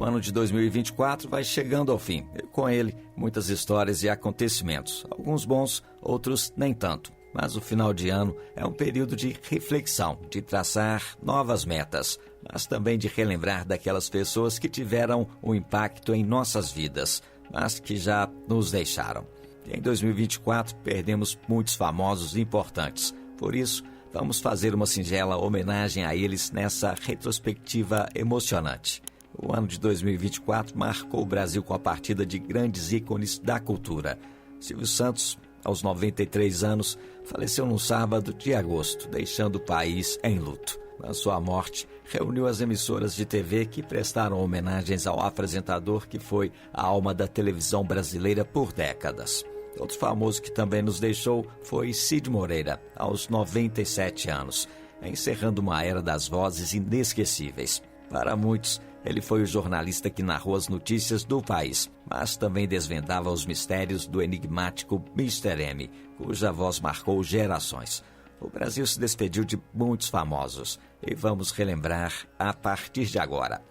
O ano de 2024 vai chegando ao fim, e com ele muitas histórias e acontecimentos, alguns bons, outros nem tanto. Mas o final de ano é um período de reflexão, de traçar novas metas, mas também de relembrar daquelas pessoas que tiveram um impacto em nossas vidas, mas que já nos deixaram. E em 2024 perdemos muitos famosos e importantes, por isso vamos fazer uma singela homenagem a eles nessa retrospectiva emocionante. O ano de 2024 marcou o Brasil com a partida de grandes ícones da cultura. Silvio Santos, aos 93 anos, faleceu no sábado de agosto, deixando o país em luto. Na sua morte, reuniu as emissoras de TV que prestaram homenagens ao apresentador que foi a alma da televisão brasileira por décadas. Outro famoso que também nos deixou foi Cid Moreira, aos 97 anos, encerrando uma era das vozes inesquecíveis. Para muitos, ele foi o jornalista que narrou as notícias do país, mas também desvendava os mistérios do enigmático Mr. M, cuja voz marcou gerações. O Brasil se despediu de muitos famosos e vamos relembrar a partir de agora.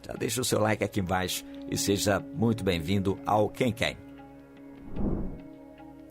Já deixa o seu like aqui embaixo e seja muito bem-vindo ao Quem Quem.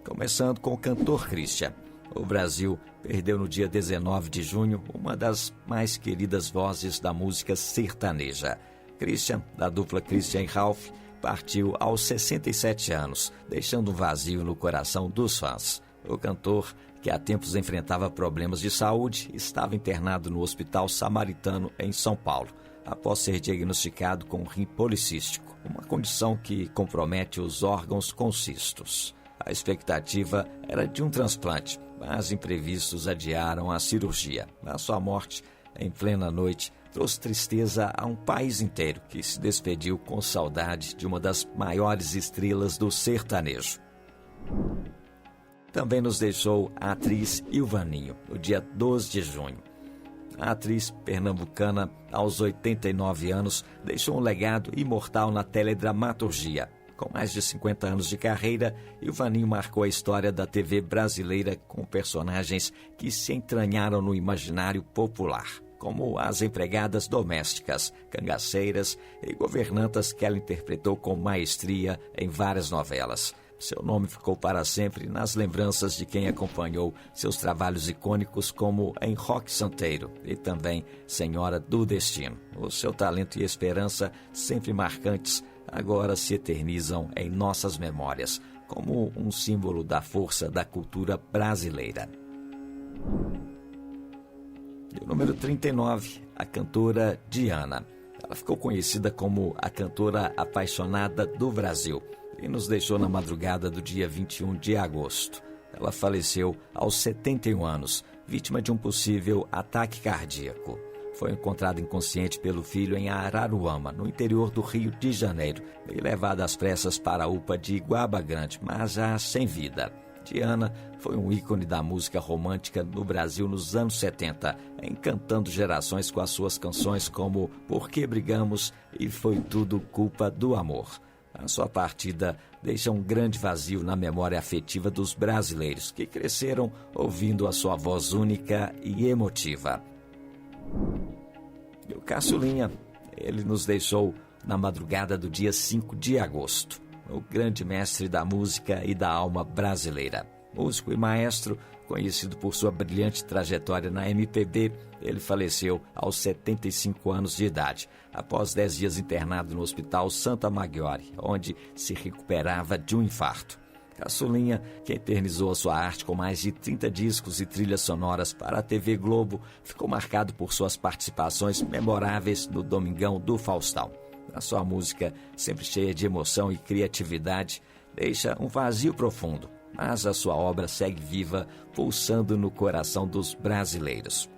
Começando com o cantor Christian. O Brasil perdeu no dia 19 de junho uma das mais queridas vozes da música sertaneja. Christian, da dupla Christian e Ralph, partiu aos 67 anos, deixando um vazio no coração dos fãs. O cantor, que há tempos enfrentava problemas de saúde, estava internado no Hospital Samaritano, em São Paulo, após ser diagnosticado com rim policístico, uma condição que compromete os órgãos com cistos. A expectativa era de um transplante, mas imprevistos adiaram a cirurgia. A sua morte, em plena noite, trouxe tristeza a um país inteiro que se despediu com saudade de uma das maiores estrelas do sertanejo. Também nos deixou a atriz Ilvaninho, no dia 12 de junho. A atriz pernambucana, aos 89 anos, deixou um legado imortal na teledramaturgia. Com mais de 50 anos de carreira, Ilvaninho marcou a história da TV brasileira com personagens que se entranharam no imaginário popular, como as empregadas domésticas, cangaceiras e governantas que ela interpretou com maestria em várias novelas. Seu nome ficou para sempre nas lembranças de quem acompanhou seus trabalhos icônicos como em Roque Santeiro e também Senhora do Destino. O seu talento e esperança, sempre marcantes, agora se eternizam em nossas memórias, como um símbolo da força da cultura brasileira. E o número 39, a cantora Diana. Ela ficou conhecida como a cantora apaixonada do Brasil e nos deixou na madrugada do dia 21 de agosto. Ela faleceu aos 71 anos, vítima de um possível ataque cardíaco. Foi encontrada inconsciente pelo filho em Araruama, no interior do Rio de Janeiro, e levada às pressas para a UPA de Iguaba Grande, mas já sem vida. Diana foi um ícone da música romântica no Brasil nos anos 70, encantando gerações com as suas canções como Por que Brigamos e Foi Tudo Culpa do Amor. A sua partida deixa um grande vazio na memória afetiva dos brasileiros, que cresceram ouvindo a sua voz única e emotiva. E o Caçulinha, ele nos deixou na madrugada do dia 5 de agosto. O grande mestre da música e da alma brasileira. Músico e maestro, conhecido por sua brilhante trajetória na MPB, ele faleceu aos 75 anos de idade, após 10 dias internado no Hospital Santa Maggiore, onde se recuperava de um infarto. Caçulinha, que eternizou a sua arte com mais de 30 discos e trilhas sonoras para a TV Globo, ficou marcado por suas participações memoráveis no Domingão do Faustão. A sua música, sempre cheia de emoção e criatividade, deixa um vazio profundo, mas a sua obra segue viva, pulsando no coração dos brasileiros.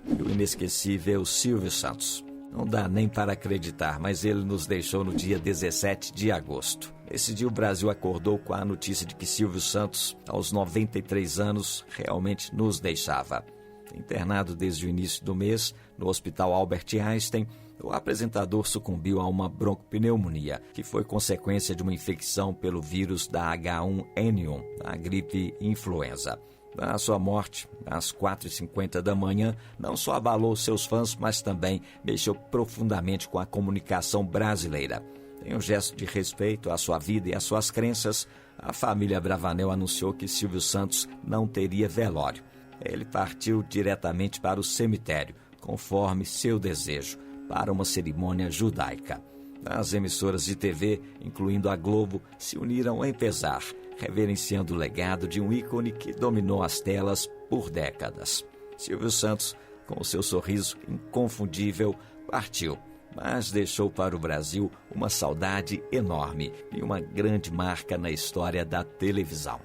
E o inesquecível Silvio Santos. Não dá nem para acreditar, mas ele nos deixou no dia 17 de agosto. Nesse dia o Brasil acordou com a notícia de que Silvio Santos, aos 93 anos, realmente nos deixava. Internado desde o início do mês no Hospital Albert Einstein, o apresentador sucumbiu a uma broncopneumonia, que foi consequência de uma infecção pelo vírus da H1N1, a gripe influenza. A sua morte, às 4h50 da manhã, não só abalou seus fãs, mas também mexeu profundamente com a comunicação brasileira. Em um gesto de respeito à sua vida e às suas crenças, a família Abravanel anunciou que Silvio Santos não teria velório. Ele partiu diretamente para o cemitério, conforme seu desejo, para uma cerimônia judaica. As emissoras de TV, incluindo a Globo, se uniram em pesar, reverenciando o legado de um ícone que dominou as telas por décadas. Silvio Santos, com seu sorriso inconfundível, partiu, mas deixou para o Brasil uma saudade enorme e uma grande marca na história da televisão.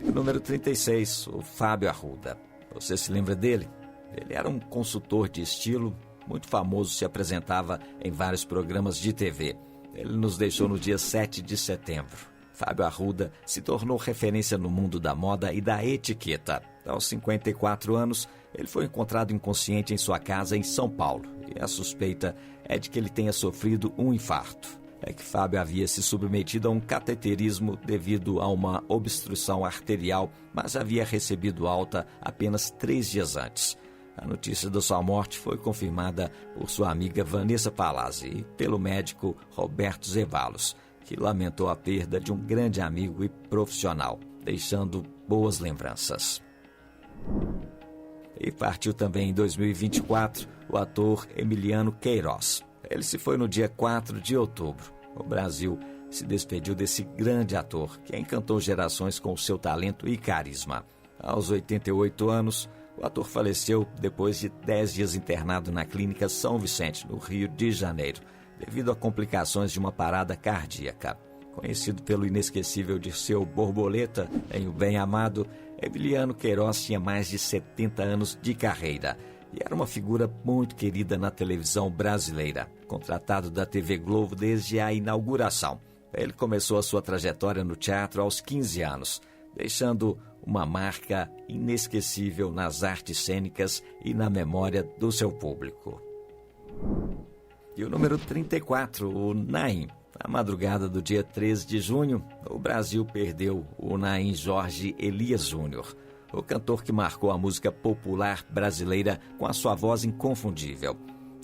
E o número 36, o Fábio Arruda. Você se lembra dele? Ele era um consultor de estilo, muito famoso, se apresentava em vários programas de TV. Ele nos deixou no dia 7 de setembro. Fábio Arruda se tornou referência no mundo da moda e da etiqueta. Aos 54 anos, ele foi encontrado inconsciente em sua casa em São Paulo. E a suspeita é de que ele tenha sofrido um infarto. É que Fábio havia se submetido a um cateterismo devido a uma obstrução arterial, mas havia recebido alta apenas 3 dias antes. A notícia da sua morte foi confirmada por sua amiga Vanessa Palazzi e pelo médico Roberto Zeballos, que lamentou a perda de um grande amigo e profissional, deixando boas lembranças. E partiu também em 2024 o ator Emiliano Queiroz. Ele se foi no dia 4 de outubro. O Brasil se despediu desse grande ator que encantou gerações com o seu talento e carisma. Aos 88 anos, o ator faleceu depois de 10 dias internado na Clínica São Vicente, no Rio de Janeiro, devido a complicações de uma parada cardíaca. Conhecido pelo inesquecível Dirceu Borboleta em O Bem Amado, Emiliano Queiroz tinha mais de 70 anos de carreira e era uma figura muito querida na televisão brasileira, contratado da TV Globo desde a inauguração. Ele começou a sua trajetória no teatro aos 15 anos, deixando uma marca inesquecível nas artes cênicas e na memória do seu público. E o número 34, o Naim. Na madrugada do dia 13 de junho, o Brasil perdeu o Naim Jorge Elias Júnior, o cantor que marcou a música popular brasileira com a sua voz inconfundível.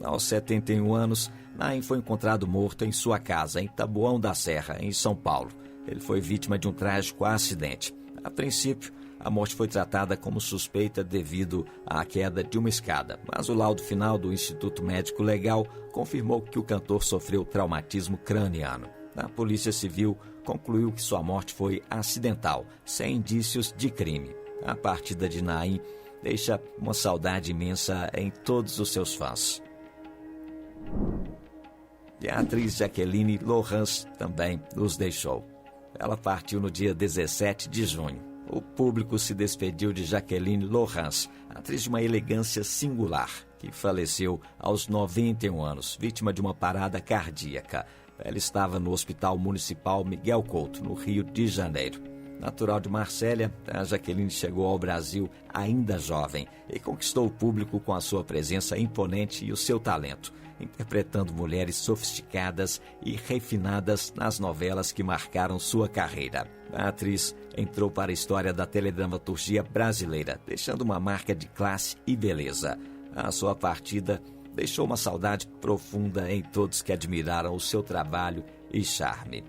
Aos 71 anos, Naim foi encontrado morto em sua casa, em Taboão da Serra, em São Paulo. Ele foi vítima de um trágico acidente. A princípio, a morte foi tratada como suspeita devido à queda de uma escada, mas o laudo final do Instituto Médico Legal confirmou que o cantor sofreu traumatismo craniano. A Polícia Civil concluiu que sua morte foi acidental, sem indícios de crime. A partida de Naim deixa uma saudade imensa em todos os seus fãs. E a atriz Jaqueline Lohans também nos deixou. Ela partiu no dia 17 de junho. O público se despediu de Jaqueline Lohans, atriz de uma elegância singular, que faleceu aos 91 anos, vítima de uma parada cardíaca. Ela estava no Hospital Municipal Miguel Couto, no Rio de Janeiro. Natural de Marsella, a Jaqueline chegou ao Brasil ainda jovem e conquistou o público com a sua presença imponente e o seu talento, interpretando mulheres sofisticadas e refinadas nas novelas que marcaram sua carreira. A atriz entrou para a história da teledramaturgia brasileira, deixando uma marca de classe e beleza. A sua partida deixou uma saudade profunda em todos que admiraram o seu trabalho e charme.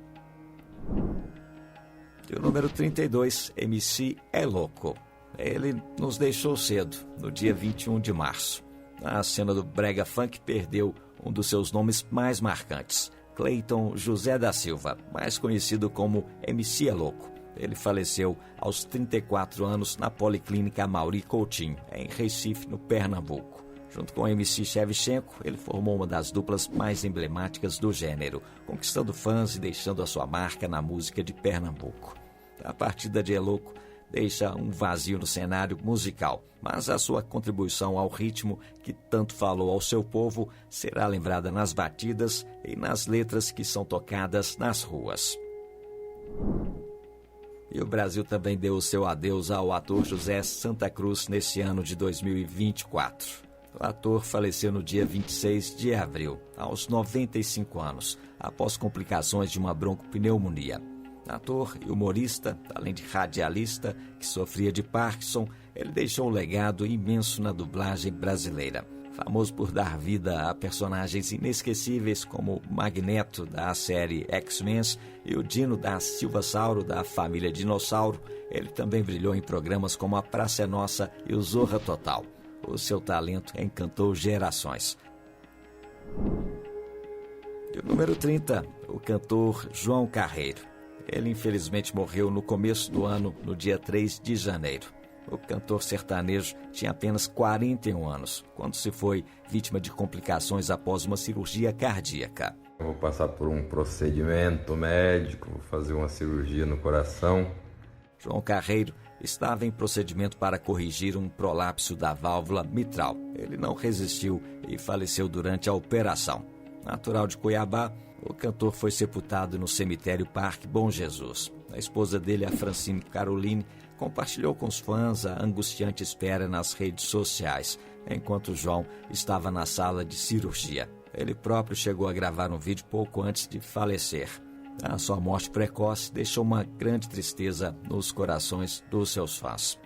E o número 32, MC É Louco. Ele nos deixou cedo, no dia 21 de março. A cena do brega funk perdeu um dos seus nomes mais marcantes, Cleiton José da Silva, mais conhecido como MC É Louco. Ele faleceu aos 34 anos na Policlínica Amaury Coutinho, em Recife, no Pernambuco. Junto com o MC Shevchenko, ele formou uma das duplas mais emblemáticas do gênero, conquistando fãs e deixando a sua marca na música de Pernambuco. A partida de É Louco deixa um vazio no cenário musical, mas a sua contribuição ao ritmo que tanto falou ao seu povo será lembrada nas batidas e nas letras que são tocadas nas ruas. E o Brasil também deu o seu adeus ao ator José Santa Cruz nesse ano de 2024. O ator faleceu no dia 26 de abril, aos 95 anos, após complicações de uma broncopneumonia. Ator e humorista, além de radialista, que sofria de Parkinson, ele deixou um legado imenso na dublagem brasileira. Famoso por dar vida a personagens inesquecíveis como Magneto, da série X-Men, e o Dino da Silva Sauro, da família Dinossauro, ele também brilhou em programas como A Praça é Nossa e o Zorra Total. O seu talento encantou gerações. E o número 30, o cantor João Carreiro. Ele infelizmente morreu no começo do ano, no dia 3 de janeiro. O cantor sertanejo tinha apenas 41 anos, quando se foi vítima de complicações após uma cirurgia cardíaca. Eu vou passar por um procedimento médico, vou fazer uma cirurgia no coração. João Carreiro estava em procedimento para corrigir um prolapso da válvula mitral. Ele não resistiu e faleceu durante a operação. Natural de Cuiabá, o cantor foi sepultado no cemitério Parque Bom Jesus. A esposa dele, a Francine Caroline, compartilhou com os fãs a angustiante espera nas redes sociais, enquanto João estava na sala de cirurgia. Ele próprio chegou a gravar um vídeo pouco antes de falecer. A sua morte precoce deixou uma grande tristeza nos corações dos seus fãs.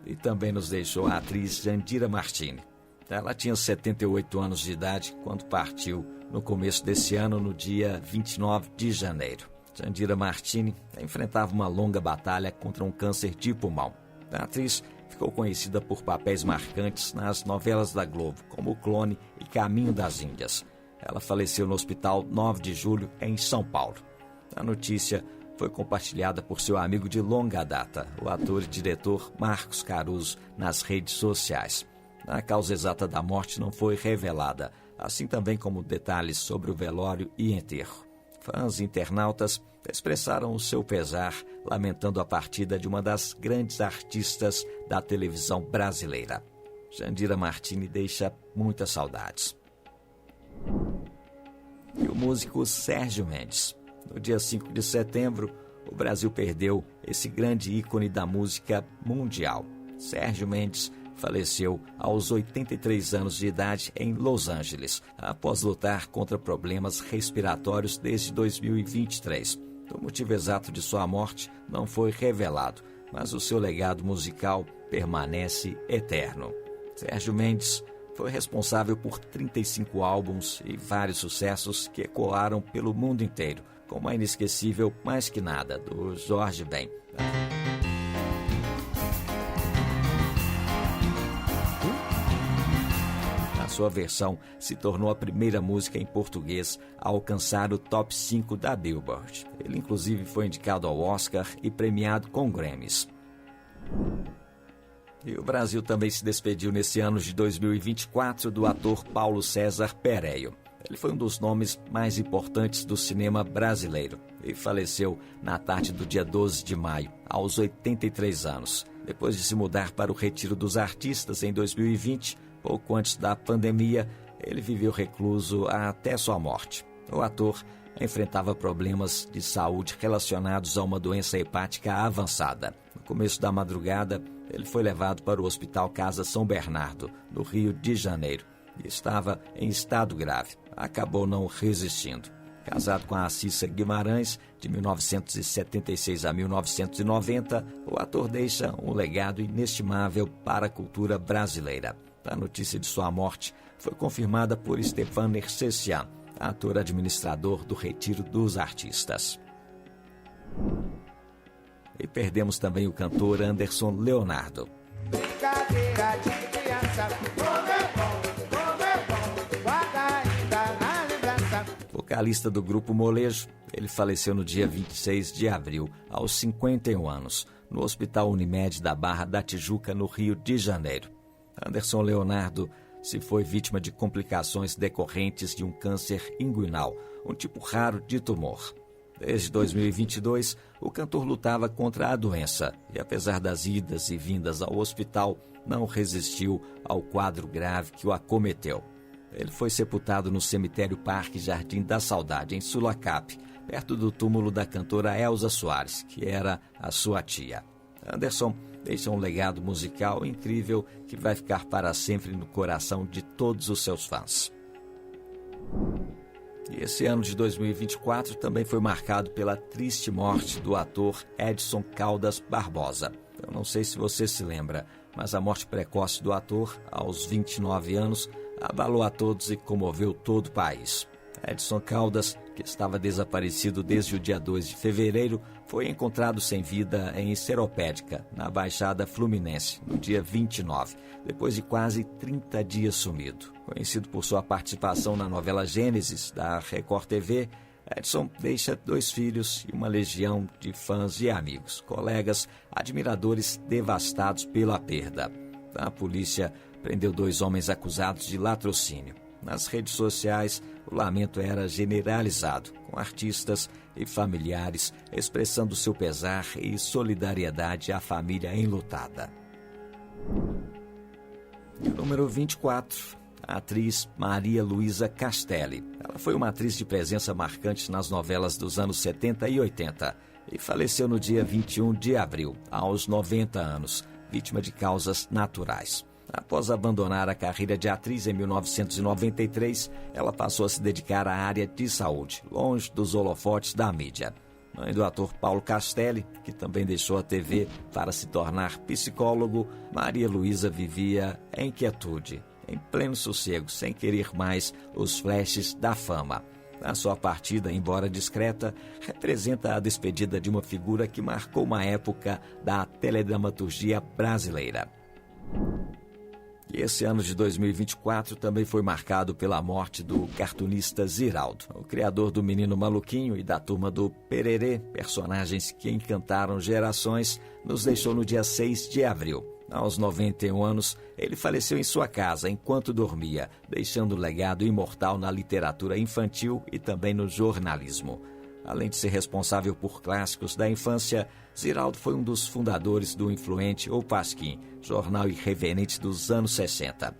E também nos deixou a atriz Jandira Martini. Ela tinha 78 anos de idade quando partiu no começo desse ano, no dia 29 de janeiro. Jandira Martini enfrentava uma longa batalha contra um câncer de pulmão. A atriz ficou conhecida por papéis marcantes nas novelas da Globo, como O Clone e Caminho das Índias. Ela faleceu no Hospital 9 de Julho, em São Paulo. A notícia foi compartilhada por seu amigo de longa data, o ator e diretor Marcos Caruso, nas redes sociais. A causa exata da morte não foi revelada, assim também como detalhes sobre o velório e enterro. Fãs e internautas expressaram o seu pesar, lamentando a partida de uma das grandes artistas da televisão brasileira. Jandira Martini deixa muitas saudades. E o músico Sérgio Mendes. No dia 5 de setembro, o Brasil perdeu esse grande ícone da música mundial. Sérgio Mendes faleceu aos 83 anos de idade em Los Angeles, após lutar contra problemas respiratórios desde 2023. O motivo exato de sua morte não foi revelado, mas o seu legado musical permanece eterno. Sérgio Mendes foi responsável por 35 álbuns e vários sucessos que ecoaram pelo mundo inteiro, como a inesquecível Mais Que Nada, do Jorge Ben. Sua versão se tornou a primeira música em português a alcançar o top 5 da Billboard. Ele inclusive foi indicado ao Oscar e premiado com Grammys. E o Brasil também se despediu nesse ano de 2024 do ator Paulo César Pereio. Ele foi um dos nomes mais importantes do cinema brasileiro e faleceu na tarde do dia 12 de maio, aos 83 anos. Depois de se mudar para o Retiro dos Artistas em 2020, pouco antes da pandemia, ele viveu recluso até sua morte. O ator enfrentava problemas de saúde relacionados a uma doença hepática avançada. No começo da madrugada, ele foi levado para o Hospital Casa São Bernardo, no Rio de Janeiro, e estava em estado grave. Acabou não resistindo. Casado com a Cissa Guimarães, de 1976 a 1990, o ator deixa um legado inestimável para a cultura brasileira. A notícia de sua morte foi confirmada por Stéphane Nersessian, ator administrador do Retiro dos Artistas. E perdemos também o cantor Anderson Leonardo. Brincadeira de criança, como é bom, guarda ainda na lembrança. Vocalista do grupo Molejo, ele faleceu no dia 26 de abril, aos 51 anos, no Hospital Unimed da Barra da Tijuca, no Rio de Janeiro. Anderson Leonardo se foi vítima de complicações decorrentes de um câncer inguinal, um tipo raro de tumor. Desde 2022, o cantor lutava contra a doença e, apesar das idas e vindas ao hospital, não resistiu ao quadro grave que o acometeu. Ele foi sepultado no cemitério Parque Jardim da Saudade, em Sulacap, perto do túmulo da cantora Elza Soares, que era a sua tia. Anderson deixa um legado musical incrível que vai ficar para sempre no coração de todos os seus fãs. E esse ano de 2024 também foi marcado pela triste morte do ator Edson Caldas Barbosa. Eu não sei se você se lembra, mas a morte precoce do ator, aos 29 anos, abalou a todos e comoveu todo o país. Edson Caldas, que estava desaparecido desde o dia 2 de fevereiro, foi encontrado sem vida em Seropédica, na Baixada Fluminense, no dia 29, depois de quase 30 dias sumido. Conhecido por sua participação na novela Gênesis, da Record TV, Edson deixa 2 filhos e uma legião de fãs e amigos, colegas, admiradores devastados pela perda. A polícia prendeu 2 homens acusados de latrocínio. Nas redes sociais, o lamento era generalizado, com artistas e familiares expressando seu pesar e solidariedade à família enlutada. E o número 24, a atriz Maria Luísa Castelli. Ela foi uma atriz de presença marcante nas novelas dos anos 70 e 80 e faleceu no dia 21 de abril, aos 90 anos, vítima de causas naturais. Após abandonar a carreira de atriz em 1993, ela passou a se dedicar à área de saúde, longe dos holofotes da mídia. Mãe do ator Paulo Castelli, que também deixou a TV para se tornar psicólogo, Maria Luísa vivia em quietude, em pleno sossego, sem querer mais os flashes da fama. A sua partida, embora discreta, representa a despedida de uma figura que marcou uma época da teledramaturgia brasileira. E esse ano de 2024 também foi marcado pela morte do cartunista Ziraldo, o criador do Menino Maluquinho e da Turma do Pererê, personagens que encantaram gerações, nos deixou no dia 6 de abril. Aos 91 anos, ele faleceu em sua casa enquanto dormia, deixando um legado imortal na literatura infantil e também no jornalismo. Além de ser responsável por clássicos da infância, Ziraldo foi um dos fundadores do influente O Pasquim, jornal irreverente dos anos 60.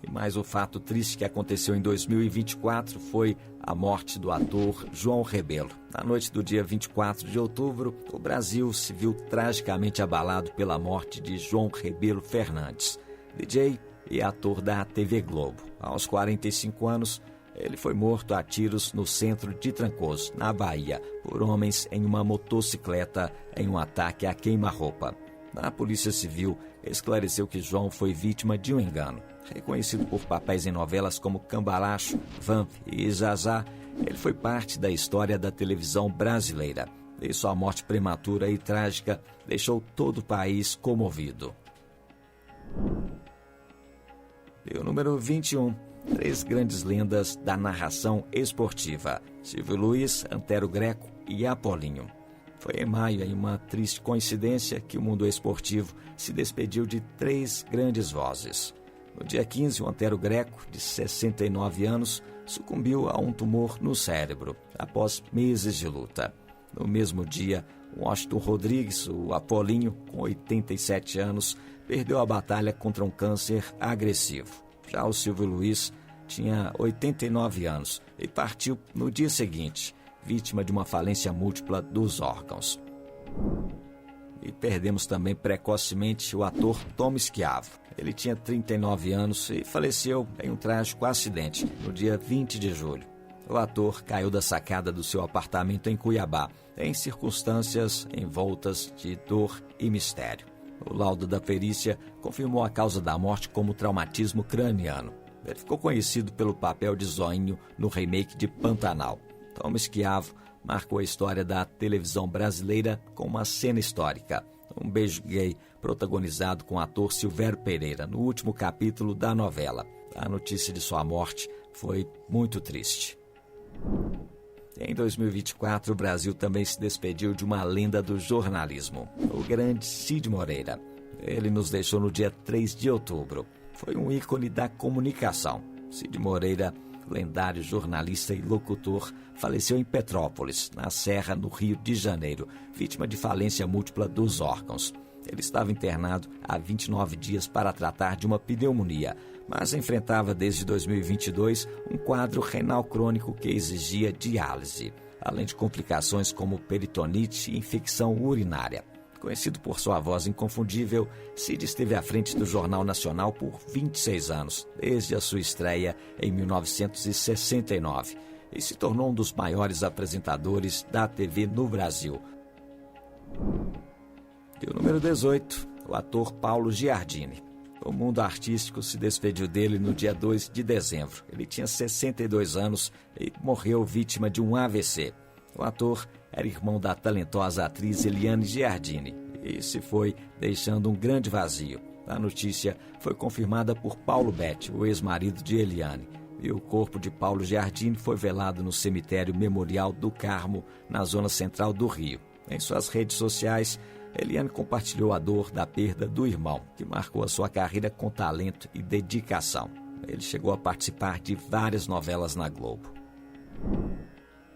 E mais um fato triste que aconteceu em 2024 foi a morte do ator João Rebelo. Na noite do dia 24 de outubro, o Brasil se viu tragicamente abalado pela morte de João Rebelo Fernandes, DJ e ator da TV Globo. Aos 45 anos, ele foi morto a tiros no centro de Trancoso, na Bahia, por homens em uma motocicleta em um ataque a queima-roupa. A Polícia Civil esclareceu que João foi vítima de um engano. Reconhecido por papéis em novelas como Cambalacho, Vamp e Zazá, ele foi parte da história da televisão brasileira. E sua morte prematura e trágica deixou todo o país comovido. E o número 21. 3 grandes lendas da narração esportiva: Silvio Luiz, Antero Greco e Apolinho. Foi em maio, em uma triste coincidência, que o mundo esportivo se despediu de 3 grandes vozes. No dia 15, o Antero Greco, de 69 anos, sucumbiu a um tumor no cérebro, após meses de luta. No mesmo dia, o Washington Rodrigues, o Apolinho, com 87 anos, perdeu a batalha contra um câncer agressivo. Já o Silvio Luiz tinha 89 anos e partiu no dia seguinte, vítima de uma falência múltipla dos órgãos. E perdemos também precocemente o ator Tom Schiavo. Ele tinha 39 anos e faleceu em um trágico acidente no dia 20 de julho. O ator caiu da sacada do seu apartamento em Cuiabá, em circunstâncias envoltas de dor e mistério. O laudo da perícia confirmou a causa da morte como traumatismo craniano. Ele ficou conhecido pelo papel de Zoinho no remake de Pantanal. Tom Schiavo marcou a história da televisão brasileira com uma cena histórica: um beijo gay protagonizado com o ator Silvério Pereira no último capítulo da novela. A notícia de sua morte foi muito triste. Em 2024, o Brasil também se despediu de uma lenda do jornalismo, o grande Cid Moreira. Ele nos deixou no dia 3 de outubro. Foi um ícone da comunicação. Cid Moreira, lendário jornalista e locutor, faleceu em Petrópolis, na Serra, no Rio de Janeiro, vítima de falência múltipla dos órgãos. Ele estava internado há 29 dias para tratar de uma pneumonia, mas enfrentava desde 2022 um quadro renal crônico que exigia diálise, além de complicações como peritonite e infecção urinária. Conhecido por sua voz inconfundível, Cid esteve à frente do Jornal Nacional por 26 anos, desde a sua estreia em 1969, e se tornou um dos maiores apresentadores da TV no Brasil. E o número 18, o ator Paulo Giardini. O mundo artístico se despediu dele no dia 2 de dezembro. Ele tinha 62 anos e morreu vítima de um AVC. O ator era irmão da talentosa atriz Eliane Giardini e se foi deixando um grande vazio. A notícia foi confirmada por Paulo Betti, o ex-marido de Eliane, e o corpo de Paulo Giardini foi velado no cemitério Memorial do Carmo, na zona central do Rio. Em suas redes sociais, Eliane compartilhou a dor da perda do irmão, que marcou a sua carreira com talento e dedicação. Ele chegou a participar de várias novelas na Globo.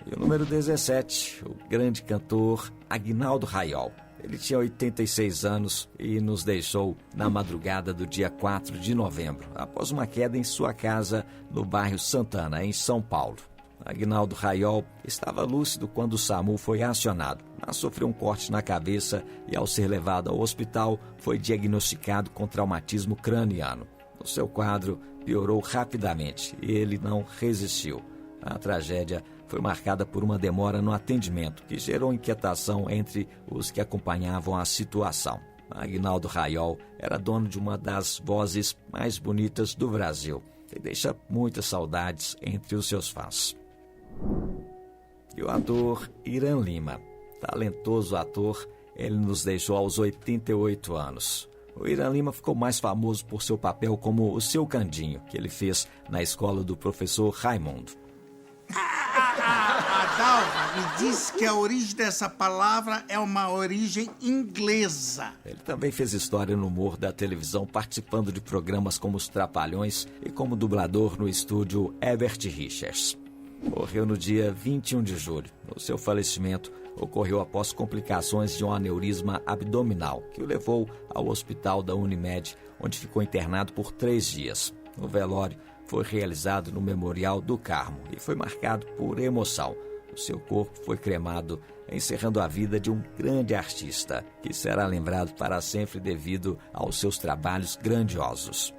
E o número 17, o grande cantor Aguinaldo Rayol. Ele tinha 86 anos e nos deixou na madrugada do dia 4 de novembro, após uma queda em sua casa no bairro Santana, em São Paulo. Aguinaldo Rayol estava lúcido quando o SAMU foi acionado, mas sofreu um corte na cabeça e, ao ser levado ao hospital, foi diagnosticado com traumatismo craniano. O seu quadro piorou rapidamente e ele não resistiu. A tragédia foi marcada por uma demora no atendimento, que gerou inquietação entre os que acompanhavam a situação. Aguinaldo Rayol era dono de uma das vozes mais bonitas do Brasil e deixa muitas saudades entre os seus fãs. E o ator Irã Lima, talentoso ator, ele nos deixou aos 88 anos. O Irã Lima ficou mais famoso por seu papel como o Seu Candinho, que ele fez na escola do professor Raimundo. Dalva me disse que a origem dessa palavra é uma origem inglesa. Ele também fez história no humor da televisão, participando de programas como Os Trapalhões e como dublador no estúdio Herbert Richards. Morreu no dia 21 de julho. O seu falecimento ocorreu após complicações de um aneurisma abdominal, que o levou ao hospital da Unimed, onde ficou internado por 3 dias. O velório foi realizado no Memorial do Carmo e foi marcado por emoção. O seu corpo foi cremado, encerrando a vida de um grande artista, que será lembrado para sempre devido aos seus trabalhos grandiosos.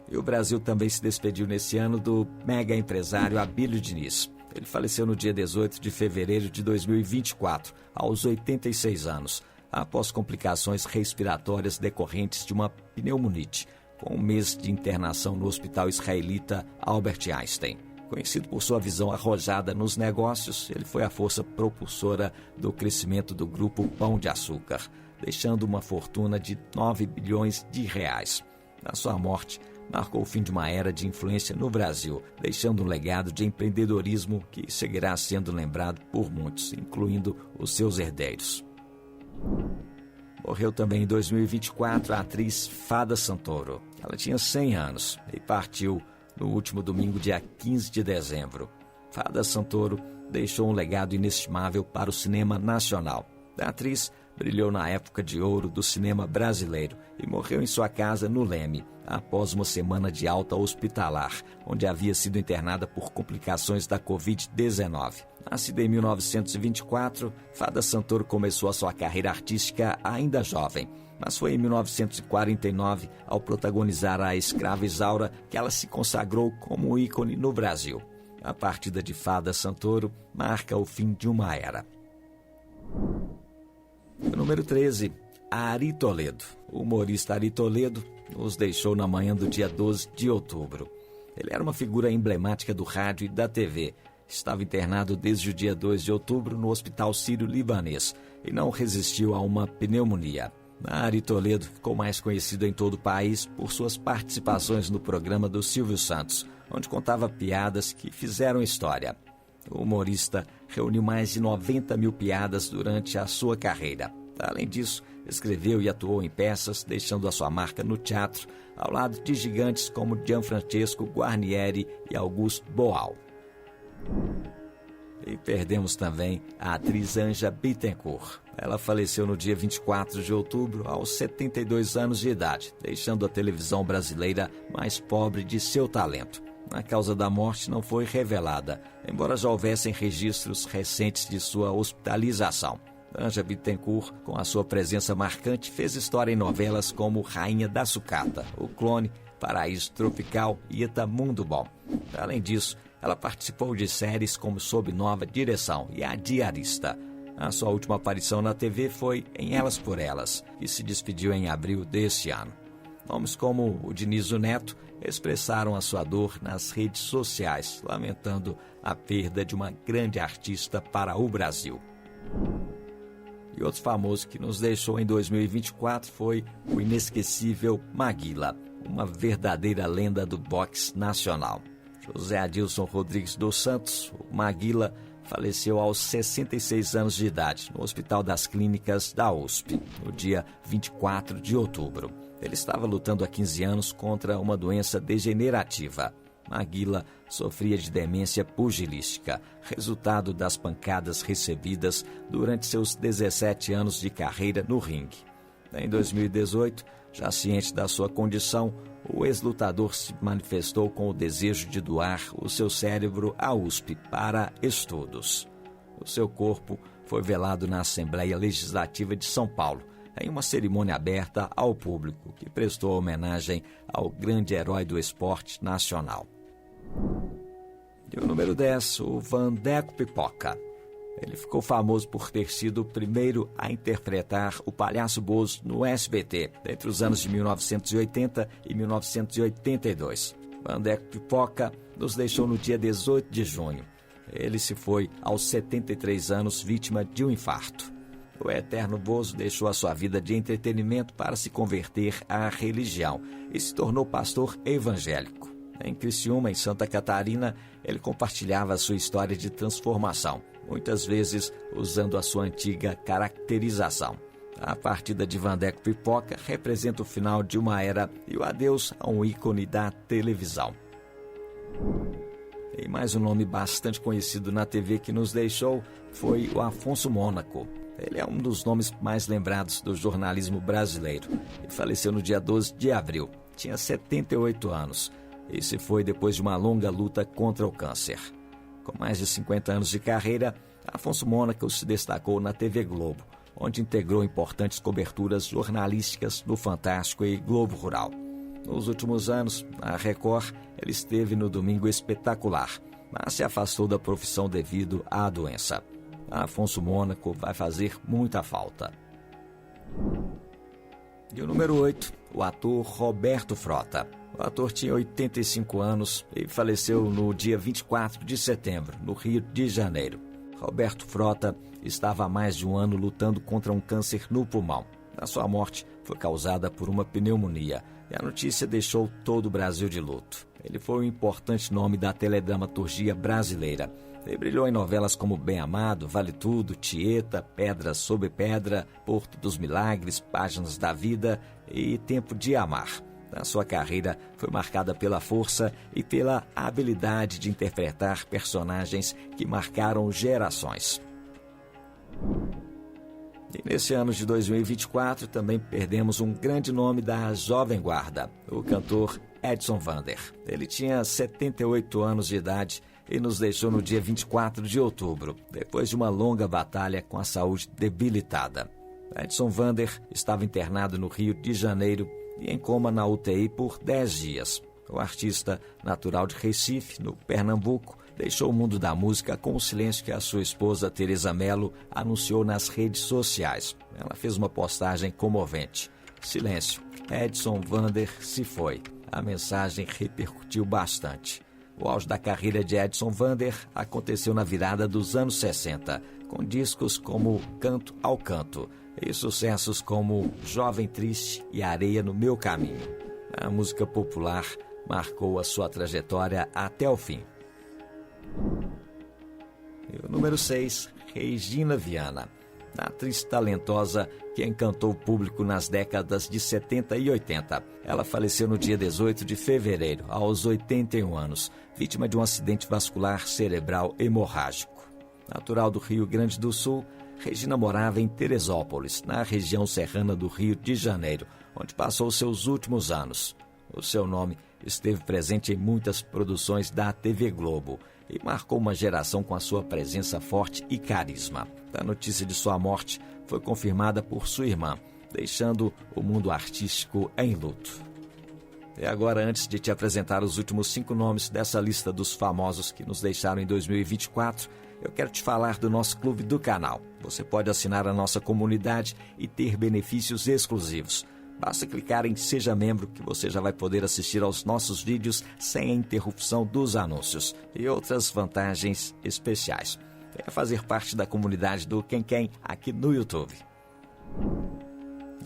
E o Brasil também se despediu nesse ano do mega empresário Abílio Diniz. Ele faleceu no dia 18 de fevereiro de 2024, aos 86 anos, após complicações respiratórias decorrentes de uma pneumonite, com um mês de internação no hospital israelita Albert Einstein. Conhecido por sua visão arrojada nos negócios, ele foi a força propulsora do crescimento do grupo Pão de Açúcar, deixando uma fortuna de 9 bilhões de reais. Na sua morte, marcou o fim de uma era de influência no Brasil, deixando um legado de empreendedorismo que seguirá sendo lembrado por muitos, incluindo os seus herdeiros. Morreu também em 2024 a atriz Fada Santoro. Ela tinha 100 anos e partiu no último domingo, dia 15 de dezembro. Fada Santoro deixou um legado inestimável para o cinema nacional. A atriz brilhou na época de ouro do cinema brasileiro e morreu em sua casa no Leme, após uma semana de alta hospitalar, onde havia sido internada por complicações da Covid-19. Nascida em 1924, Fada Santoro começou a sua carreira artística ainda jovem, mas foi em 1949, ao protagonizar A Escrava Isaura, que ela se consagrou como um ícone no Brasil. A partida de Fada Santoro marca o fim de uma era. O número 13, Ari Toledo. O humorista Ari Toledo nos deixou na manhã do dia 12 de outubro. Ele era uma figura emblemática do rádio e da TV. Estava internado desde o dia 2 de outubro no Hospital Sírio-Libanês e não resistiu a uma pneumonia. Ari Toledo ficou mais conhecido em todo o país por suas participações no programa do Silvio Santos, onde contava piadas que fizeram história. O humorista reuniu mais de 90 mil piadas durante a sua carreira. Além disso, escreveu e atuou em peças, deixando a sua marca no teatro, ao lado de gigantes como Gianfrancesco Guarnieri e Augusto Boal. E perdemos também a atriz Anja Bittencourt. Ela faleceu no dia 24 de outubro, aos 72 anos de idade, deixando a televisão brasileira mais pobre de seu talento. A causa da morte não foi revelada, embora já houvessem registros recentes de sua hospitalização. Anja Bittencourt, com a sua presença marcante, fez história em novelas como Rainha da Sucata, O Clone, Paraíso Tropical e Itamundo Bom. Além disso, ela participou de séries como Sob Nova Direção e A Diarista. A sua última aparição na TV foi em Elas por Elas, que se despediu em abril deste ano. Nomes como o Dinizo Neto expressaram a sua dor nas redes sociais, lamentando a perda de uma grande artista para o Brasil. E outro famoso que nos deixou em 2024 foi o inesquecível Maguila, uma verdadeira lenda do boxe nacional. José Adilson Rodrigues dos Santos, o Maguila, faleceu aos 66 anos de idade no Hospital das Clínicas da USP, no dia 24 de outubro. Ele estava lutando há 15 anos contra uma doença degenerativa. Maguila sofria de demência pugilística, resultado das pancadas recebidas durante seus 17 anos de carreira no ringue. Em 2018, já ciente da sua condição, o ex-lutador se manifestou com o desejo de doar o seu cérebro à USP para estudos. O seu corpo foi velado na Assembleia Legislativa de São Paulo, em uma cerimônia aberta ao público, que prestou homenagem ao grande herói do esporte nacional. E o número 10, o Vandeco Pipoca. Ele ficou famoso por ter sido o primeiro a interpretar o Palhaço Bozo no SBT, entre os anos de 1980 e 1982. Vandeco Pipoca nos deixou no dia 18 de junho. Ele se foi aos 73 anos, vítima de um infarto. O eterno Bozo deixou a sua vida de entretenimento para se converter à religião e se tornou pastor evangélico. Em Criciúma, em Santa Catarina, ele compartilhava a sua história de transformação, muitas vezes usando a sua antiga caracterização. A partida de Vandeco Pipoca representa o final de uma era e o adeus a um ícone da televisão. E mais um nome bastante conhecido na TV que nos deixou foi o Afonso Mônaco. Ele é um dos nomes mais lembrados do jornalismo brasileiro. Ele faleceu no dia 12 de abril. Tinha 78 anos. E se foi depois de uma longa luta contra o câncer. Com mais de 50 anos de carreira, Afonso Mônaco se destacou na TV Globo, onde integrou importantes coberturas jornalísticas do Fantástico e Globo Rural. Nos últimos anos, na Record, ele esteve no Domingo Espetacular, mas se afastou da profissão devido à doença. Afonso Mônaco vai fazer muita falta. E o número 8, o ator Roberto Frota. O ator tinha 85 anos e faleceu no dia 24 de setembro, no Rio de Janeiro. Roberto Frota estava há mais de um ano lutando contra um câncer no pulmão. A sua morte foi causada por uma pneumonia e a notícia deixou todo o Brasil de luto. Ele foi um importante nome da teledramaturgia brasileira. Ele brilhou em novelas como Bem Amado, Vale Tudo, Tieta, Pedra sobre Pedra, Porto dos Milagres, Páginas da Vida e Tempo de Amar. A sua carreira foi marcada pela força e pela habilidade de interpretar personagens que marcaram gerações. E nesse ano de 2024 também perdemos um grande nome da Jovem Guarda, o cantor Edson Vander. Ele tinha 78 anos de idade e nos deixou no dia 24 de outubro, depois de uma longa batalha com a saúde debilitada. Edson Vander estava internado no Rio de Janeiro e em coma na UTI por 10 dias. O artista natural de Recife, no Pernambuco, deixou o mundo da música com o silêncio que a sua esposa Teresa Mello anunciou nas redes sociais. Ela fez uma postagem comovente. Silêncio. Edson Vander se foi. A mensagem repercutiu bastante. O auge da carreira de Edson Vander aconteceu na virada dos anos 60, com discos como Canto ao Canto e sucessos como Jovem Triste e Areia no Meu Caminho. A música popular marcou a sua trajetória até o fim. E o número 6, Regina Viana. A atriz talentosa que encantou o público nas décadas de 70 e 80. Ela faleceu no dia 18 de fevereiro, aos 81 anos, vítima de um acidente vascular cerebral hemorrágico. Natural do Rio Grande do Sul, Regina morava em Teresópolis, na região serrana do Rio de Janeiro, onde passou seus últimos anos. O seu nome esteve presente em muitas produções da TV Globo e marcou uma geração com a sua presença forte e carisma. A notícia de sua morte foi confirmada por sua irmã, deixando o mundo artístico em luto. E agora, antes de te apresentar os últimos 5 nomes dessa lista dos famosos que nos deixaram em 2024, eu quero te falar do nosso clube do canal. Você pode assinar a nossa comunidade e ter benefícios exclusivos. Basta clicar em Seja Membro que você já vai poder assistir aos nossos vídeos sem a interrupção dos anúncios e outras vantagens especiais. Venha fazer parte da comunidade do Quem aqui no YouTube.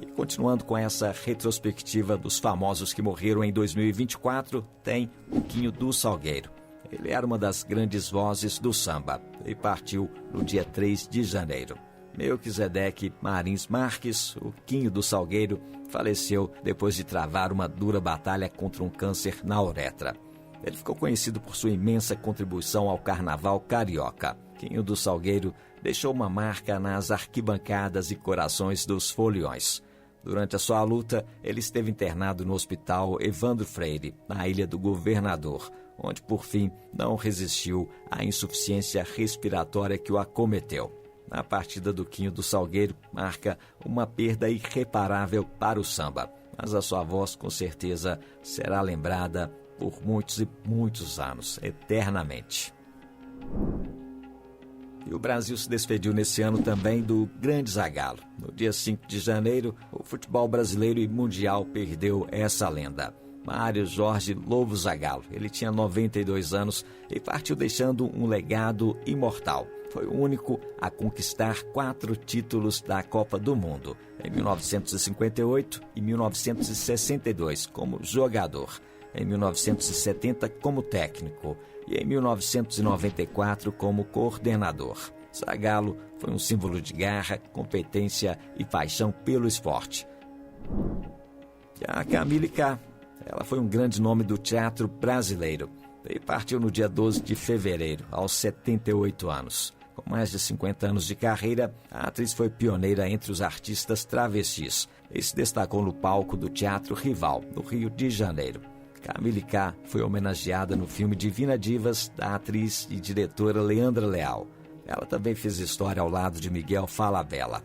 E continuando com essa retrospectiva dos famosos que morreram em 2024, tem o Quinho do Salgueiro. Ele era uma das grandes vozes do samba e partiu no dia 3 de janeiro. Melquisedeque Marins Marques, o Quinho do Salgueiro, faleceu depois de travar uma dura batalha contra um câncer na uretra. Ele ficou conhecido por sua imensa contribuição ao carnaval carioca. Quinho do Salgueiro deixou uma marca nas arquibancadas e corações dos foliões. Durante a sua luta, ele esteve internado no Hospital Evandro Freire, na Ilha do Governador, onde, por fim, não resistiu à insuficiência respiratória que o acometeu. A partida do Quinho do Salgueiro marca uma perda irreparável para o samba, mas a sua voz, com certeza, será lembrada por muitos e muitos anos, eternamente. E o Brasil se despediu nesse ano também do grande Zagallo. No dia 5 de janeiro, o futebol brasileiro e mundial perdeu essa lenda. Mário Jorge Lobo Zagallo. Ele tinha 92 anos e partiu deixando um legado imortal. Foi o único a conquistar 4 títulos da Copa do Mundo, em 1958 e 1962 como jogador, em 1970 como técnico e em 1994 como coordenador. Zagallo foi um símbolo de garra, competência e paixão pelo esporte. A Camille K. Ela foi um grande nome do teatro brasileiro e partiu no dia 12 de fevereiro, aos 78 anos. Com mais de 50 anos de carreira, a atriz foi pioneira entre os artistas travestis e se destacou no palco do Teatro Rival, no Rio de Janeiro. Camille K. foi homenageada no filme Divina Divas, da atriz e diretora Leandra Leal. Ela também fez história ao lado de Miguel Falabella.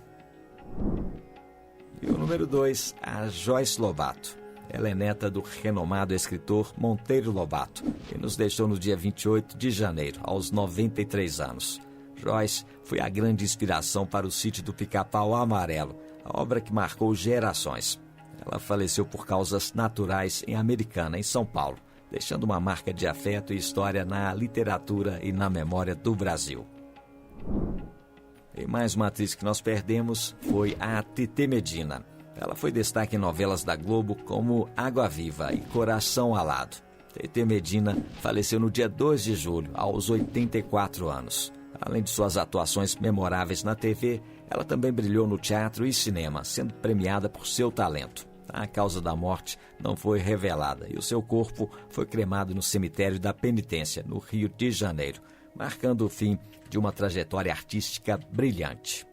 E o número 2, a Joyce Lobato. Ela é neta do renomado escritor Monteiro Lobato e nos deixou no dia 28 de janeiro, aos 93 anos. Joyce foi a grande inspiração para o Sítio do Pica-Pau Amarelo, a obra que marcou gerações. Ela faleceu por causas naturais em Americana, em São Paulo, deixando uma marca de afeto e história na literatura e na memória do Brasil. E mais uma atriz que nós perdemos foi a Tetê Medina. Ela foi destaque em novelas da Globo como Água Viva e Coração Alado. Tetê Medina faleceu no dia 2 de julho, aos 84 anos. Além de suas atuações memoráveis na TV, ela também brilhou no teatro e cinema, sendo premiada por seu talento. A causa da morte não foi revelada e o seu corpo foi cremado no cemitério da Penitência, no Rio de Janeiro, marcando o fim de uma trajetória artística brilhante.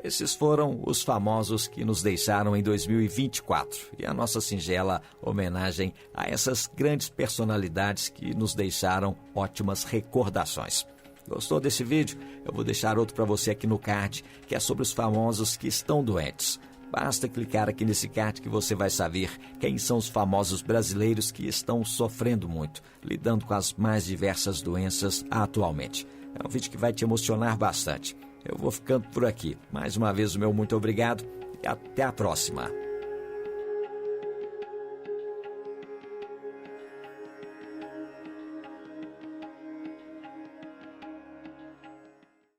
Esses foram os famosos que nos deixaram em 2024 e a nossa singela homenagem a essas grandes personalidades que nos deixaram ótimas recordações. Gostou desse vídeo? Eu vou deixar outro para você aqui no card, que é sobre os famosos que estão doentes. Basta clicar aqui nesse card que você vai saber quem são os famosos brasileiros que estão sofrendo muito, lidando com as mais diversas doenças atualmente. É um vídeo que vai te emocionar bastante. Eu vou ficando por aqui. Mais uma vez o meu muito obrigado e até a próxima.